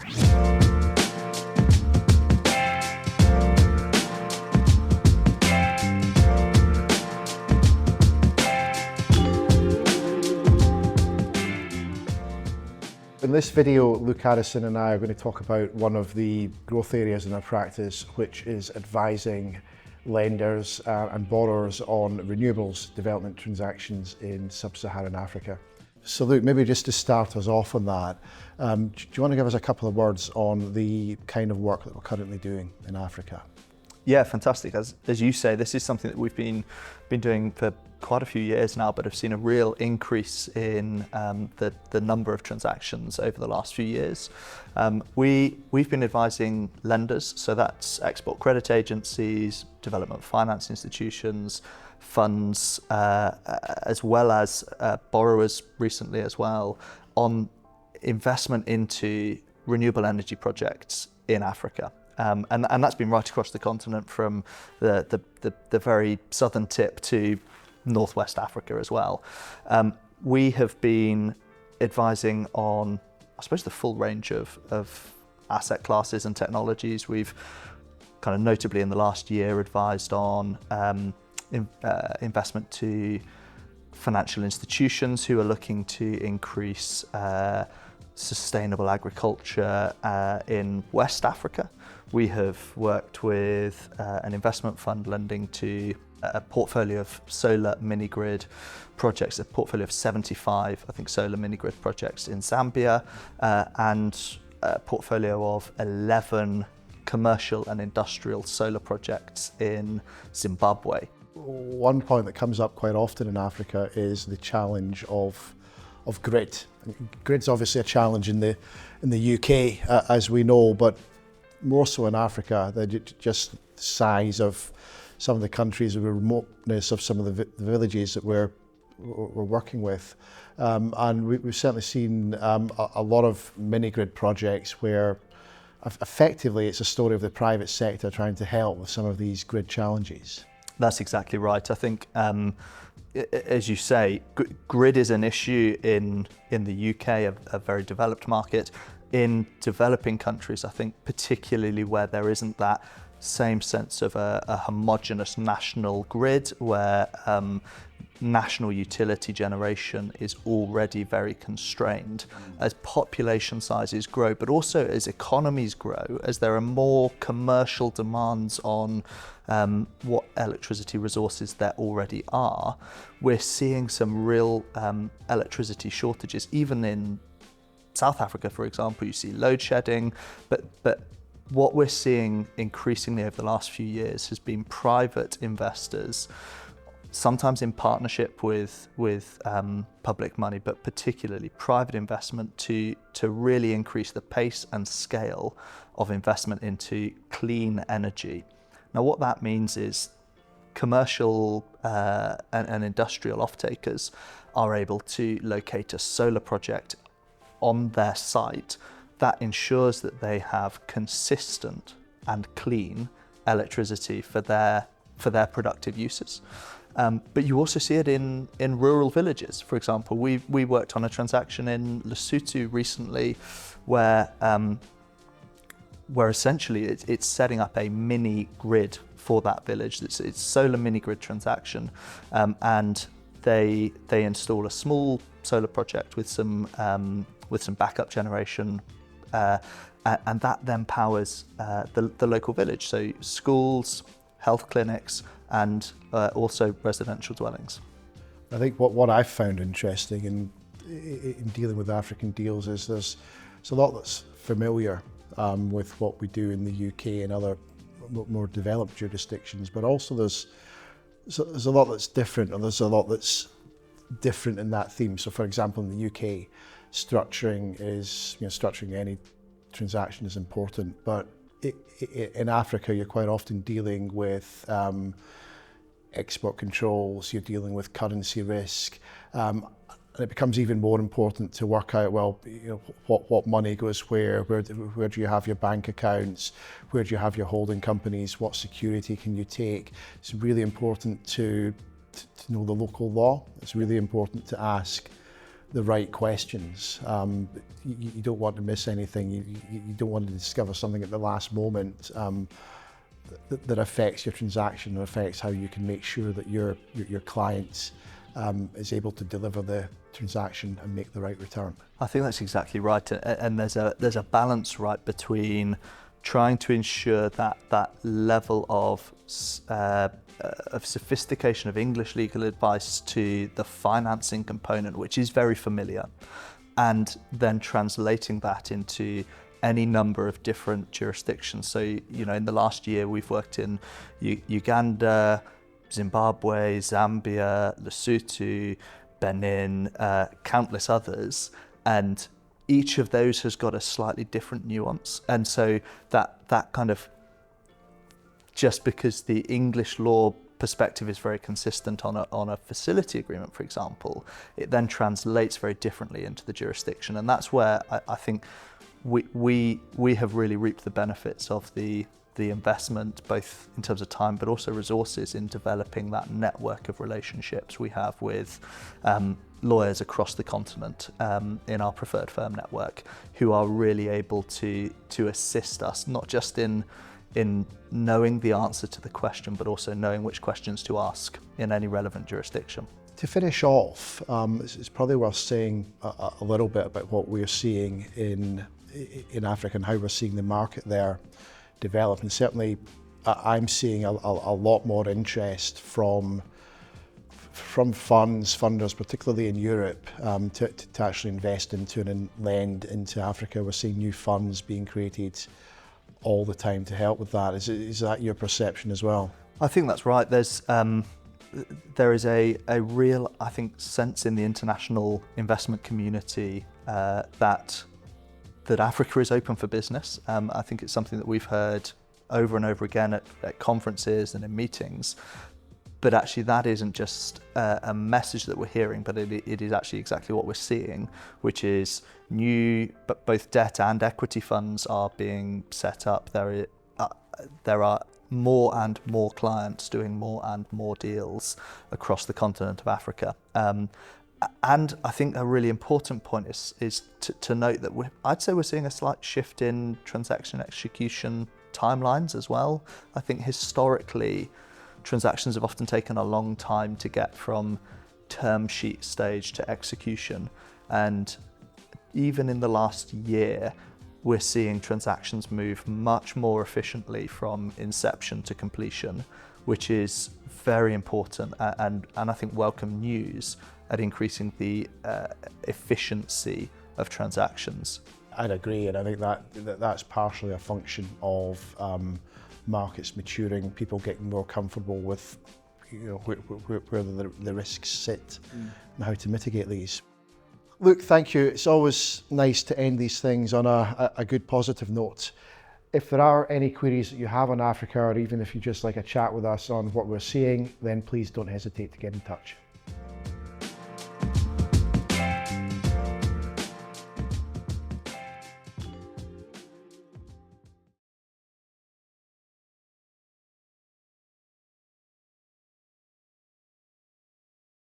In this video, Luke Addison and I are going to talk about one of the growth areas in our practice, which is advising lenders and borrowers on renewables development transactions in sub-Saharan Africa. So Luke, maybe just to start us off on that, do you want to give us a couple of words on the kind of work that we're currently doing in Africa? Yeah, fantastic. As you say, this is something that we've been doing for quite a few years now, but have seen a real increase in the number of transactions over the last few years. We've been advising lenders, so that's export credit agencies, development finance institutions, funds, as well as borrowers recently as well, on investment into renewable energy projects in Africa. And that's been right across the continent, from the very southern tip to Northwest Africa as well. We have been advising on, I suppose, the full range of asset classes and technologies. We've kind of notably in the last year advised on investment to financial institutions who are looking to increase sustainable agriculture in West Africa. We have worked with an investment fund lending to a portfolio of solar mini-grid projects, a portfolio of 75, I think, solar mini-grid projects in Zambia, and a portfolio of 11 commercial and industrial solar projects in Zimbabwe. One point that comes up quite often in Africa is the challenge of grid. Grid's obviously a challenge in the UK, as we know, but more so in Africa. Just the size of some of the countries, the remoteness of some of the villages that we're working with, and we've certainly seen a lot of mini-grid projects where effectively it's a story of the private sector trying to help with some of these grid challenges. That's exactly right. I think, as you say, grid is an issue in the UK, a very developed market. In developing countries, I think particularly where there isn't that same sense of a homogeneous national grid, where national utility generation is already very constrained. As population sizes grow, but also as economies grow, as there are more commercial demands on what electricity resources there already are, we're seeing some real electricity shortages. Even in South Africa, for example, you see load shedding, but what we're seeing increasingly over the last few years has been private investors, sometimes in partnership with public money, but particularly private investment to really increase the pace and scale of investment into clean energy. Now, what that means is commercial and industrial off-takers are able to locate a solar project on their site that ensures that they have consistent and clean electricity for their productive uses. But you also see it in rural villages. For example, we worked on a transaction in Lesotho recently where essentially it's setting up a mini grid for that village. It's solar mini grid transaction, and they install a small solar project with some backup generation, and that then powers the local village, so schools, health clinics, and also residential dwellings. I think what I've found interesting in dealing with African deals is there's a lot that's familiar with what we do in the UK and other more developed jurisdictions, but also there's a lot that's different, and there's a lot that's different in that theme. So, for example, in the UK, structuring any transaction is important, but in Africa, you're quite often dealing with export controls, you're dealing with currency risk, and it becomes even more important to work out, well, what money goes where do you have your bank accounts, where do you have your holding companies, what security can you take. It's really important to know the local law. It's really important to ask the right questions. You don't want to miss anything. You don't want to discover something at the last moment that affects your transaction or affects how you can make sure that your client is able to deliver the transaction and make the right return. I think that's exactly right, and there's a balance, right, between trying to ensure that level of sophistication of English legal advice to the financing component, which is very familiar, and then translating that into any number of different jurisdictions. So, you know, in the last year, we've worked in Uganda, Zimbabwe, Zambia, Lesotho, Benin, countless others, and each of those has got a slightly different nuance. And so that kind of, just because the English law perspective is very consistent on a facility agreement, for example, it then translates very differently into the jurisdiction. And that's where I think we have really reaped the benefits of the investment, both in terms of time but also resources, in developing that network of relationships we have with lawyers across the continent in our preferred firm network, who are really able to assist us, not just in knowing the answer to the question, but also knowing which questions to ask in any relevant jurisdiction. To finish off, it's probably worth saying a little bit about what we're seeing in Africa and how we're seeing the market there develop. And certainly I'm seeing a lot more interest from funders, particularly in Europe, to actually invest into and lend into Africa. We're seeing new funds being created all the time to help with that. Is that your perception as well? I think that's right. There is a real, I think, sense in the international investment community that Africa is open for business. I think it's something that we've heard over and over again at conferences and in meetings. But actually that isn't just a message that we're hearing, but it is actually exactly what we're seeing, which is new, but both debt and equity funds are being set up. There are more and more clients doing more and more deals across the continent of Africa. And I think a really important point is to note that I'd say we're seeing a slight shift in transaction execution timelines as well. I think historically, transactions have often taken a long time to get from term sheet stage to execution. And even in the last year, we're seeing transactions move much more efficiently from inception to completion, which is very important and I think welcome news at increasing the efficiency of transactions. I'd agree, and I think that's partially a function of markets maturing, people getting more comfortable with where the risks sit and how to mitigate these. Look, thank you. It's always nice to end these things on a good positive note. If there are any queries that you have on Africa, or even if you just like a chat with us on what we're seeing, then please don't hesitate to get in touch.